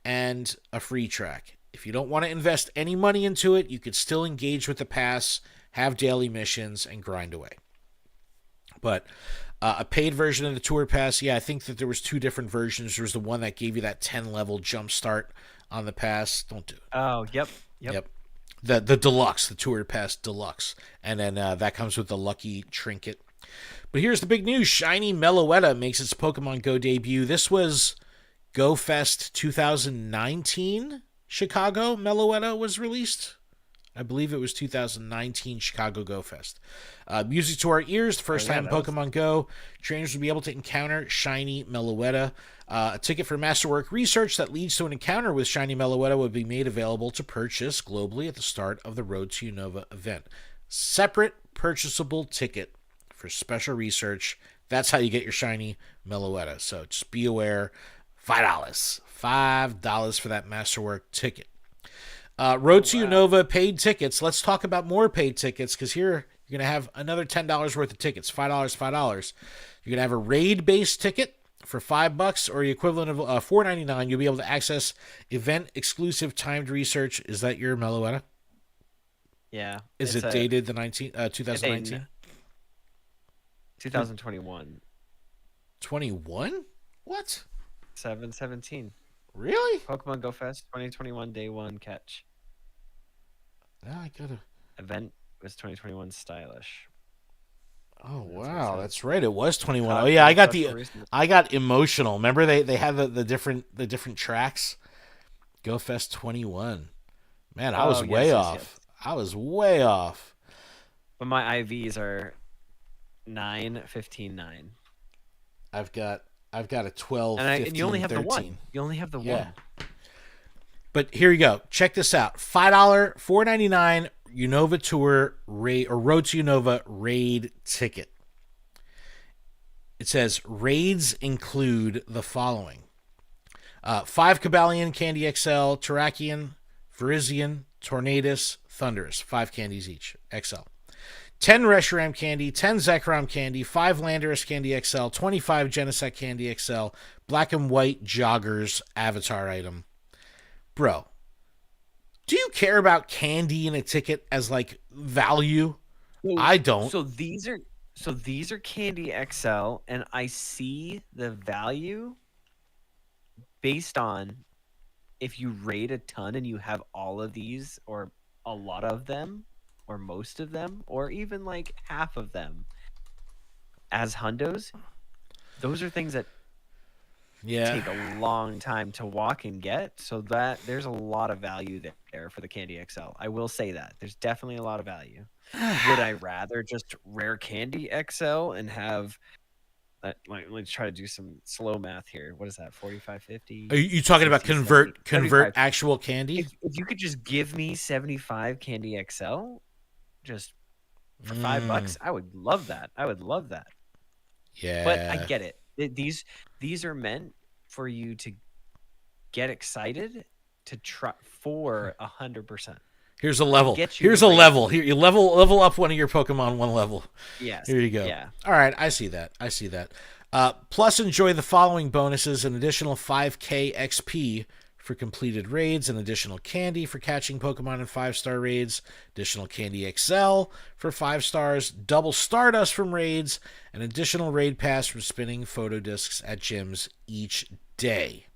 and a free track. If you don't want to invest any money into it, you could still engage with the pass, have daily missions, and grind away. But a paid version of the Tour Pass, I think that there was 2 different versions. There was the one that gave you that 10-level jump start on the pass. Don't do it. Oh, yep. The Deluxe, the Tour Pass Deluxe. And then that comes with the Lucky Trinket. But here's the big news. Shiny Meloetta makes its Pokemon Go debut. This was Go Fest 2019. Chicago Meloetta was released. I believe it was 2019 Chicago Go Fest. Music to our ears, the first time in Pokemon Go, trainers will be able to encounter Shiny Meloetta. A ticket for Masterwork research that leads to an encounter with Shiny Meloetta will be made available to purchase globally at the start of the Road to Unova event. Separate purchasable ticket for special research. That's how you get your Shiny Meloetta. So just be aware. $5. $5 for that Masterwork ticket. Road to Unova paid tickets. Let's talk about more paid tickets because here you're going to have another $10 worth of tickets. $5, $5. You're going to have a raid-based ticket for $5 or the equivalent of $4.99. You'll be able to access event-exclusive timed research. Is that your Meloetta? Yeah. Is it dated the 2019? 2021. 21? What? 7/17. Really? Pokemon Go Fest 2021 Day 1 catch. I gotta. Event was 2021 stylish. Oh wow, that's right. It was 21. Oh yeah, I got emotional. Remember they had the different tracks. Go Fest 21. Man, I was way off. Yes. I was way off. But my IVs are 9, 15, 9. I've got a 12, 15, and you only have 13. the one. You only have the one. But here you go. Check this out. $5, $4.99 Unova Tour raid or Road to Unova raid ticket. It says raids include the following: 5 Cabalion Candy XL, Terrakion, Virizion, Tornadus, Thundurus. 5 candies each. XL. 10 Reshiram Candy, 10 Zekrom Candy, 5 Landorus Candy XL, 25 Genesect Candy XL, Black and White Joggers Avatar item. Bro, do you care about candy in a ticket as like value? I don't. So these are Candy XL, and I see the value based on if you raid a ton and you have all of these or a lot of them or most of them or even like half of them as hundos. Those are things that take a long time to walk and get, so that there's a lot of value there for the Candy XL. I will say that there's definitely a lot of value. Would I rather just rare Candy XL and have let's try to do some slow math here. What is that? 45, 50? Are you talking about convert actual candy? If you could just give me 75 Candy XL just for $5, I would love that. Yeah. But I get it. These are meant for you to get excited to try for 100%. Here's a level. Here's a level. Here you level up one of your Pokemon one level. Yes. Here you go. Yeah. All right, I see that. Plus, enjoy the following bonuses: an additional 5K XP for completed raids, an additional candy for catching Pokemon in 5-star raids, additional Candy XL for 5 stars, double Stardust from raids, an additional raid pass from spinning photo discs at gyms each day.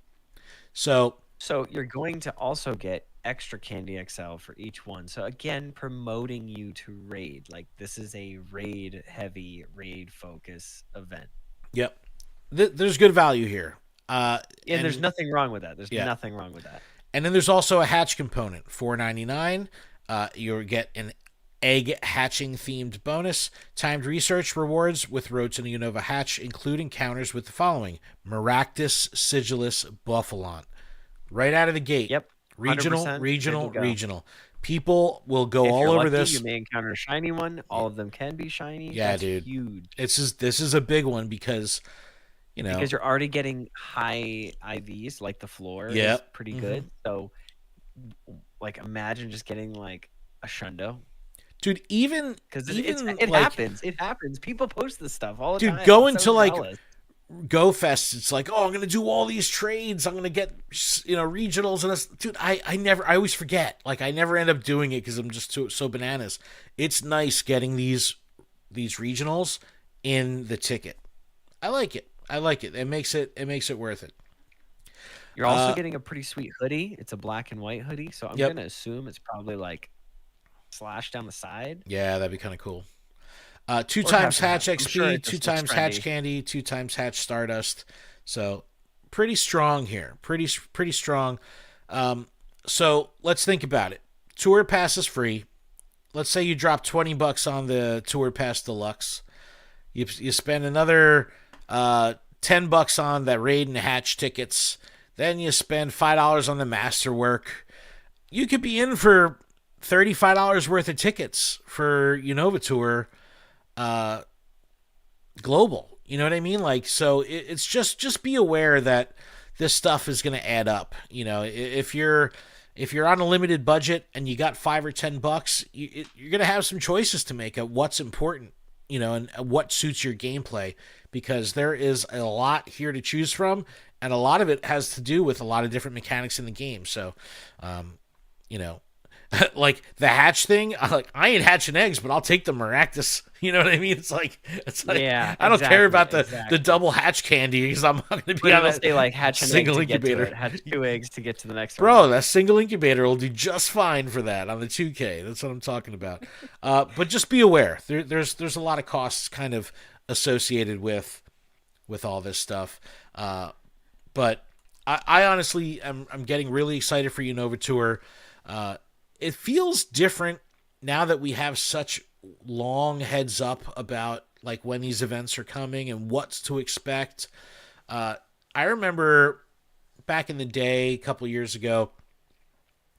So So you're going to also get extra Candy XL for each one. So again, promoting you to raid. Like this is a raid heavy, raid focus event. Yep. There's good value here. And there's nothing wrong with that. There's Yeah. nothing wrong with that. And then there's also a hatch component, $4.99. You'll get an egg hatching themed bonus, timed research rewards with Road to the Unova hatch, including counters with the following: Maractus Sigillus Buffalon. Right out of the gate. Yep. Regional, 100% regional, good to go. regional. People will go If all you're over lucky, this. you may encounter a shiny one. All of them can be shiny. Yeah, That's dude. huge. This is a big one because, you know, Because you're already getting high IVs, like the floor is Yep. pretty good. So, like, imagine just getting like a Shundo. dude, even Because even it like, happens. It happens. People post this stuff all the Dude, time. I'm going so to, like, jealous. Go Fest, it's like, oh, I'm gonna do all these trades. I'm gonna get, regionals and this. Dude, I always forget. Like, I never end up doing it because I'm just so bananas. It's nice getting these regionals in the ticket. I like it. It makes it worth it. You're also getting a pretty sweet hoodie. It's a black and white hoodie, so I'm Yep. gonna assume it's probably like slashed down the side. Yeah, that'd be kind of cool. 2 Or times half hatch and half. I'm XP, sure it 2 just looks times hatch trendy. candy, 2 times hatch stardust. So pretty strong here. Pretty strong. So let's think about it. Tour pass is free. Let's say you drop $20 on the tour pass deluxe. You spend another $10 on that raid and hatch tickets. Then you spend $5 on the masterwork. You could be in for $35 worth of tickets for Unova Tour global. You know what I mean? Like, so it's just be aware that this stuff is going to add up. If you're on a limited budget and you got $5 or $10, you're going to have some choices to make of what's important, and what suits your gameplay, because there is a lot here to choose from, and a lot of it has to do with a lot of different mechanics in the game. So, like the hatch thing, I ain't hatching eggs, but I'll take the Maractus. You know what I mean? It's like Yeah, I don't care about exactly. the double hatch candy because I'm not going to be But on it'll that say like hatch an egg single to get to incubator. it. Hatch 2 eggs to get to the next one. Bro, that single incubator will do just fine for that on the 2K. That's what I'm talking about. But just be aware. There's a lot of costs kind of associated with all this stuff. But I honestly I'm getting really excited for Unova Tour. It feels different now that we have such long heads up about like when these events are coming and what's to expect. I remember back in the day, a couple of years ago,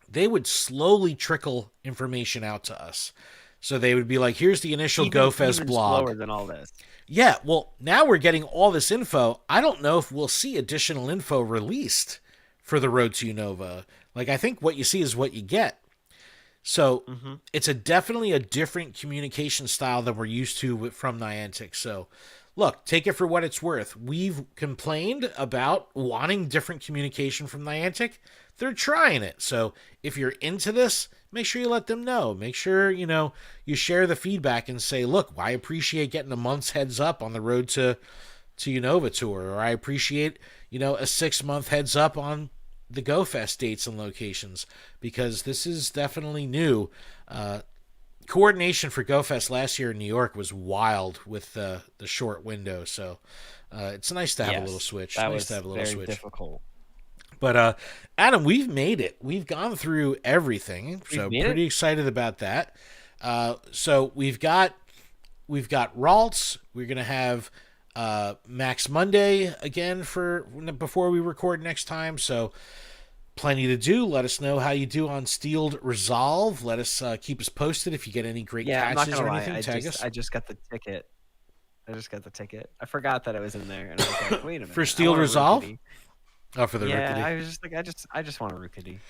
they would slowly trickle information out to us. So they would be like, here's the initial GoFest even blog. Slower than all this. Yeah, well, now we're getting all this info. I don't know if we'll see additional info released for the Road to Unova. Like, I think what you see is what you get. So it's definitely a different communication style than we're used to from Niantic. So look, take it for what it's worth. We've complained about wanting different communication from Niantic. They're trying it. So if you're into this, make sure you let them know. Make sure, you share the feedback and say, look, I appreciate getting a month's heads up on the Road to Unova Tour, or I appreciate, a 6-month heads up on the GoFest dates and locations, because this is definitely new. Coordination for GoFest last year in New York was wild with the short window, so it's nice to have a little switch. That nice was to have a little very switch. difficult. But Adam, we've made it. We've gone through everything, so pretty excited about that. So we've got Ralts. We're gonna have Max Monday again before we record next time. So plenty to do. Let us know how you do on Steeled Resolve. Let us keep us posted if you get any great I'm not catches gonna or lie. anything. Tag us. I just got the ticket. I forgot that it was in there, and I was like, wait a minute. For Steeled Resolve? Rookity. Oh, for the Yeah, Rookity. I was just like, I just want a Rookity.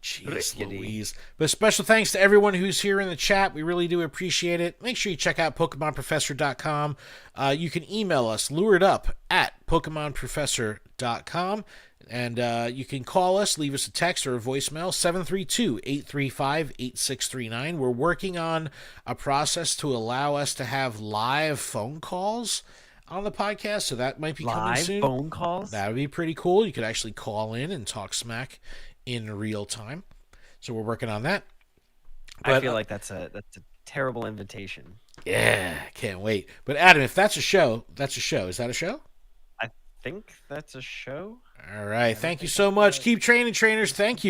Jeez Rookity. Louise. But special thanks to everyone who's here in the chat. We really do appreciate it. Make sure you check out PokemonProfessor.com. You can email us, luredup@PokemonProfessor.com. And you can call us, leave us a text or a voicemail, 732-835-8639. We're working on a process to allow us to have live phone calls on the podcast, so that might be coming Live soon. phone calls. That would be pretty cool. You could actually call in and talk smack in real time. So we're working on that. I feel like that's a terrible invitation. Yeah, can't wait. But Adam, if that's a show, that's a show. Is that a show? I think that's a show. All right. Thank you so much. Keep training, trainers. Thank you.